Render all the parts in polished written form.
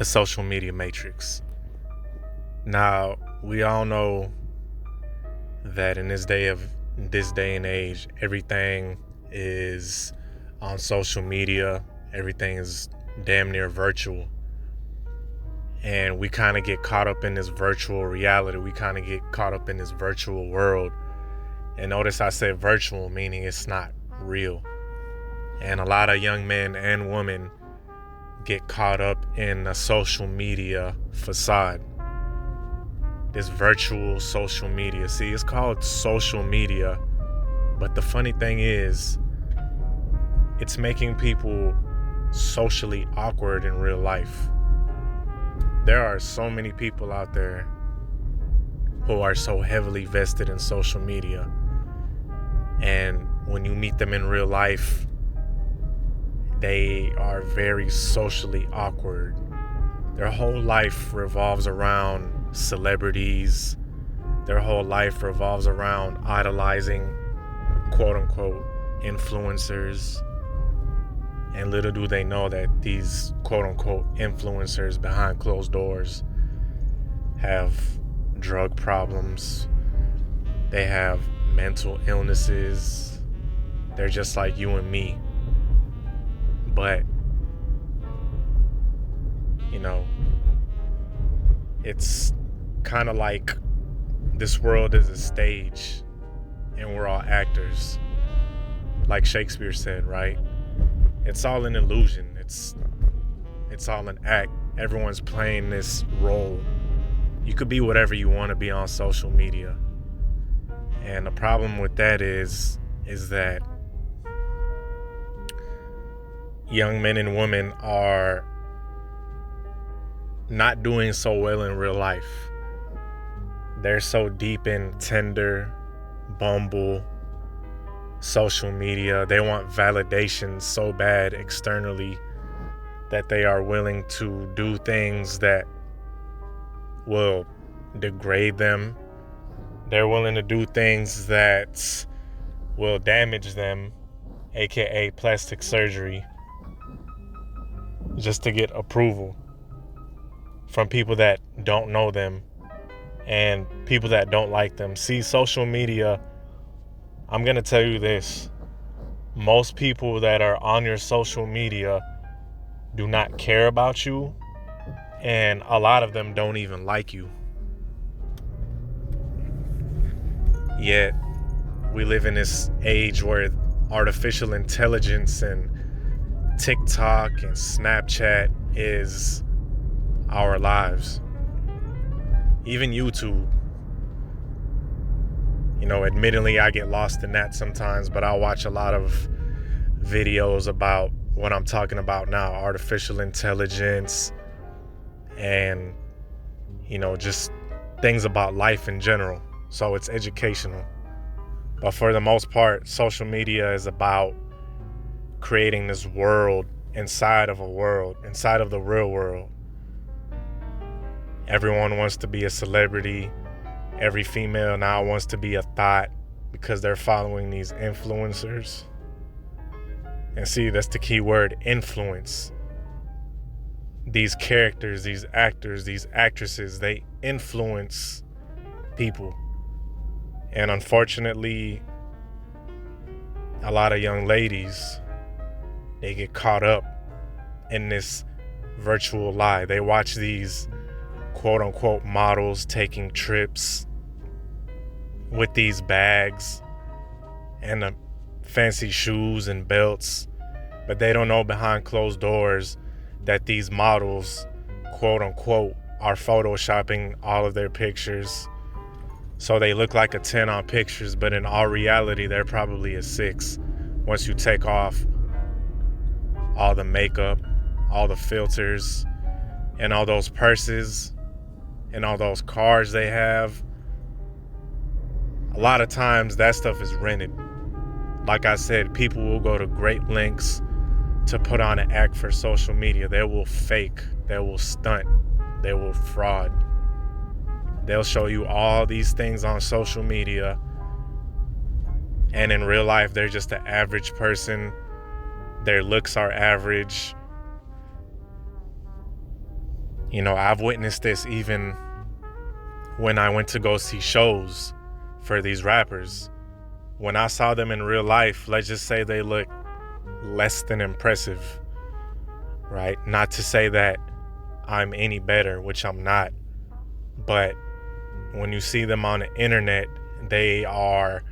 the social media matrix. Now, we all know that in this day and age, everything is on social media. Everything is damn near virtual. And we kind of get caught up in this virtual reality. We kind of get caught up in this virtual world. And notice I said virtual, meaning it's not real. And a lot of young men and women get caught up in a social media facade. This virtual social media. See, it's called social media, but the funny thing is, it's making people socially awkward in real life. There are so many people out there who are so heavily vested in social media, and when you meet them in real life, they are very socially awkward. Their whole life revolves around celebrities. Their whole life revolves around idolizing quote unquote influencers. And little do they know that these quote unquote influencers behind closed doors have drug problems. They have mental illnesses. They're just like you and me. But, it's kind of like this world is a stage and we're all actors. Like Shakespeare said, right? It's all an illusion. It's all an act. Everyone's playing this role. You could be whatever you want to be on social media. And the problem with that is that young men and women are not doing so well in real life. They're so deep in Tinder, Bumble, social media. They want validation so bad externally that they are willing to do things that will degrade them. They're willing to do things that will damage them, aka plastic surgery, just to get approval from people that don't know them and people that don't like them. See, social media, I'm going to tell you this. Most people that are on your social media do not care about you, and a lot of them don't even like you. Yet, we live in this age where artificial intelligence and TikTok and Snapchat is our lives. Even YouTube. Admittedly, I get lost in that sometimes, but I watch a lot of videos about what I'm talking about now, artificial intelligence and, just things about life in general. So it's educational. But for the most part, social media is about creating this world inside of the real world. Everyone wants to be a celebrity. Every female now wants to be a thought because they're following these influencers. And see, that's the key word, influence. These characters, these actors, these actresses, they influence people. And unfortunately, a lot of young ladies, they get caught up in this virtual lie. They watch these quote unquote models taking trips with these bags and the fancy shoes and belts, but they don't know behind closed doors that these models quote unquote are photoshopping all of their pictures so they look like a 10 on pictures, but in all reality they're probably a 6 once you take off all the makeup, all the filters, and all those purses and all those cars they have. A lot of times that stuff is rented. Like I said, people will go to great lengths to put on an act for social media. They will fake, they will stunt, they will fraud. They'll show you all these things on social media, and in real life they're just an average person. Their looks are average. I've witnessed this even when I went to go see shows for these rappers. When I saw them in real life, let's just say they look less than impressive, right? Not to say that I'm any better, which I'm not, but when you see them on the internet, they are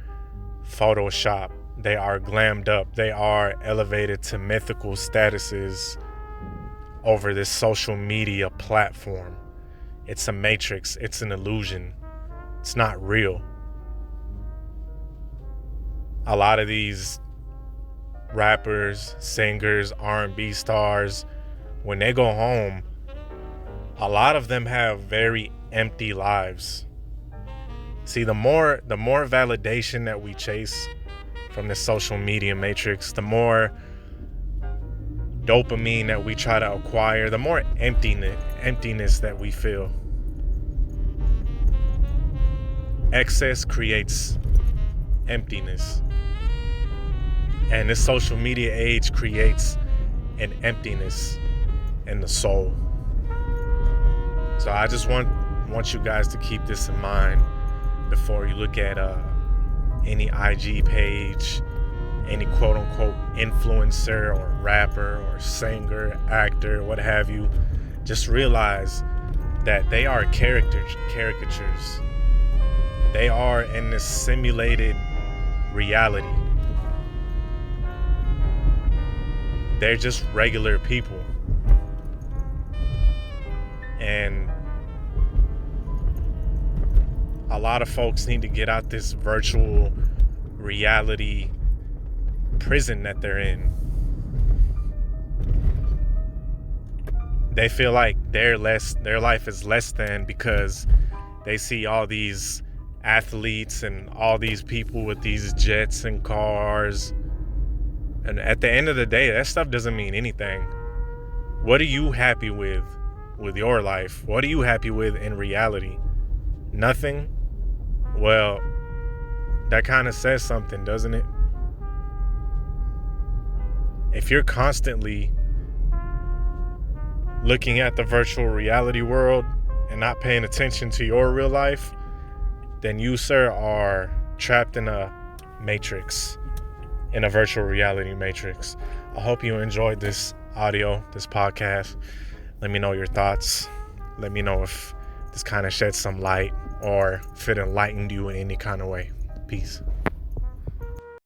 photoshopped, they are glammed up, they are elevated to mythical statuses over this social media platform. It's a matrix, it's an illusion, it's not real. A lot of these rappers, singers, R&B stars, when they go home, a lot of them have very empty lives. See, the more validation that we chase from the social media matrix, the more dopamine that we try to acquire, the more emptiness that we feel. Excess creates emptiness. And this social media age creates an emptiness in the soul. So I just want you guys to keep this in mind before you look at any IG page, any quote-unquote influencer or rapper or singer, actor, what have you. Just realize that they are caricatures. They are in this simulated reality. They're just regular people. And a lot of folks need to get out this virtual reality prison that they're in. They feel like their life is less than because they see all these athletes and all these people with these jets and cars. And at the end of the day, that stuff doesn't mean anything. What are you happy with your life? What are you happy with in reality? Nothing? Well, that kind of says something, doesn't it? If you're constantly looking at the virtual reality world and not paying attention to your real life, then you, sir, are trapped in a matrix, in a virtual reality matrix. I hope you enjoyed this audio, this podcast. Let me know your thoughts. Let me know if this kind of shed some light or if it enlightened you in any kind of way. Peace.